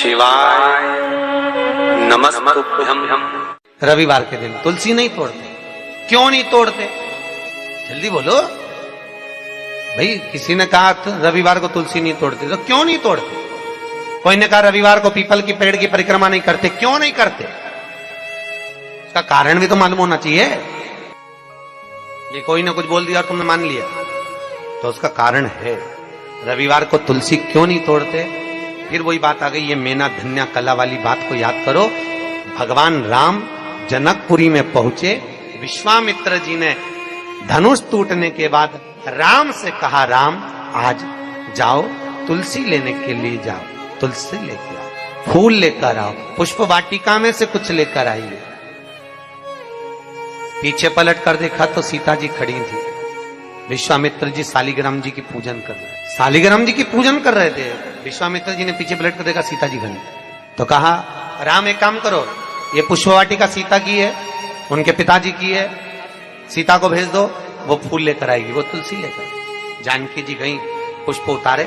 शिवाय नमस्तुभ्यं। रविवार के दिन तुलसी नहीं तोड़ते, क्यों नहीं तोड़ते? जल्दी बोलो भाई। किसी ने कहा रविवार को तुलसी नहीं तोड़ते, तो क्यों नहीं तोड़ते? कोई ने कहा रविवार को पीपल की पेड़ की परिक्रमा नहीं करते, क्यों नहीं करते? इसका कारण भी तो मालूम होना चाहिए। ये कोई ना कुछ बोल दिया और तुमने मान लिया, तो उसका कारण है। रविवार को तुलसी क्यों नहीं तोड़ते? फिर वही बात आ गई, ये मेना धन्या कला वाली बात को याद करो। भगवान राम जनकपुरी में पहुंचे, विश्वामित्र जी ने धनुष टूटने के बाद राम से कहा, राम आज जाओ तुलसी लेने के लिए जाओ, तुलसी लेकर आओ, फूल लेकर आओ, पुष्प वाटिका में से कुछ लेकर आइए। पीछे पलट कर देखा तो सीता जी खड़ी थी। विश्वामित्र जी शालिग्राम जी की पूजन कर रहे, शालिग्राम जी की पूजन कर रहे थे। विश्वामित्र जी ने पीछे पलट कर देखा सीता जी खड़ी, तो कहा राम एक काम करो, ये पुष्प वाटिका सीता की है, उनके पिताजी की है, सीता को भेज दो, वो फूल लेकर आएगी, वो तुलसी लेकर। जानकी जी गई, पुष्प उतारे,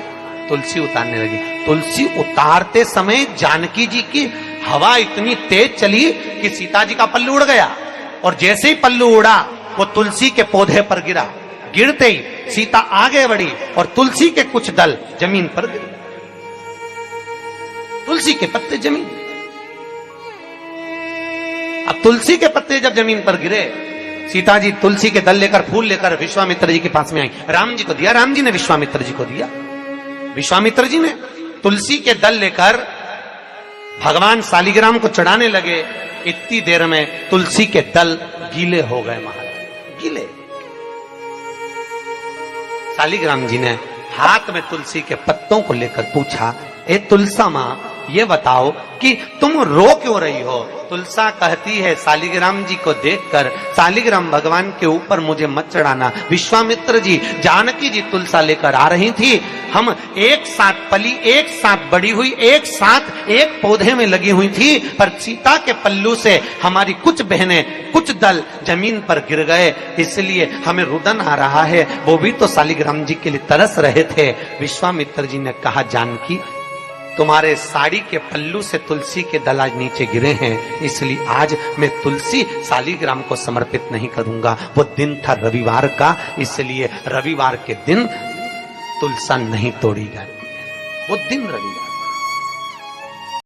तुलसी उतारने लगी। तुलसी उतारते समय जानकी जी की हवा इतनी तेज चली कि सीता जी का पल्लू उड़ गया, और जैसे ही पल्लू उड़ा वो तुलसी के पौधे पर गिरा। गिरते ही सीता आगे बढ़ी और तुलसी के कुछ दल जमीन पर गिरे, तुलसी के पत्ते जमीन। अब तुलसी के पत्ते जब जमीन पर गिरे, सीता जी तुलसी के दल लेकर, फूल लेकर विश्वामित्र जी के पास में आई, राम जी को दिया, राम जी ने विश्वामित्र जी को दिया। विश्वामित्र जी ने तुलसी के दल लेकर भगवान शालिग्राम को चढ़ाने लगे। इतनी देर में तुलसी के दल गीले हो गए, महाराज गीले। शालिग्राम जी ने हाथ में तुलसी के पत्तों को लेकर पूछा, ए तुलसा मां, ये बताओ कि तुम रो क्यों रही हो? तुलसा कहती है, शालिग्राम जी को देखकर, शालिग्राम भगवान के ऊपर मुझे मत चढ़ाना। विश्वामित्र जी, जानकी जी तुलसा लेकर आ रही थी, हम एक साथ पली, एक साथ बड़ी हुई, एक साथ एक पौधे में लगी हुई थी, पर सीता के पल्लू से हमारी कुछ बहनें, कुछ दल जमीन पर गिर गए, इसलिए हमें रुदन आ रहा है। वो भी तो शालिग्राम जी के लिए तरस रहे थे। विश्वामित्र जी ने कहा, जानकी, तुम्हारे साड़ी के पल्लू से तुलसी के दल आज नीचे गिरे हैं, इसलिए आज मैं तुलसी शालिग्राम को समर्पित नहीं करूंगा। वो दिन था रविवार का, इसलिए रविवार के दिन तुलसा नहीं तोड़ी जाती है, वो दिन रविवार।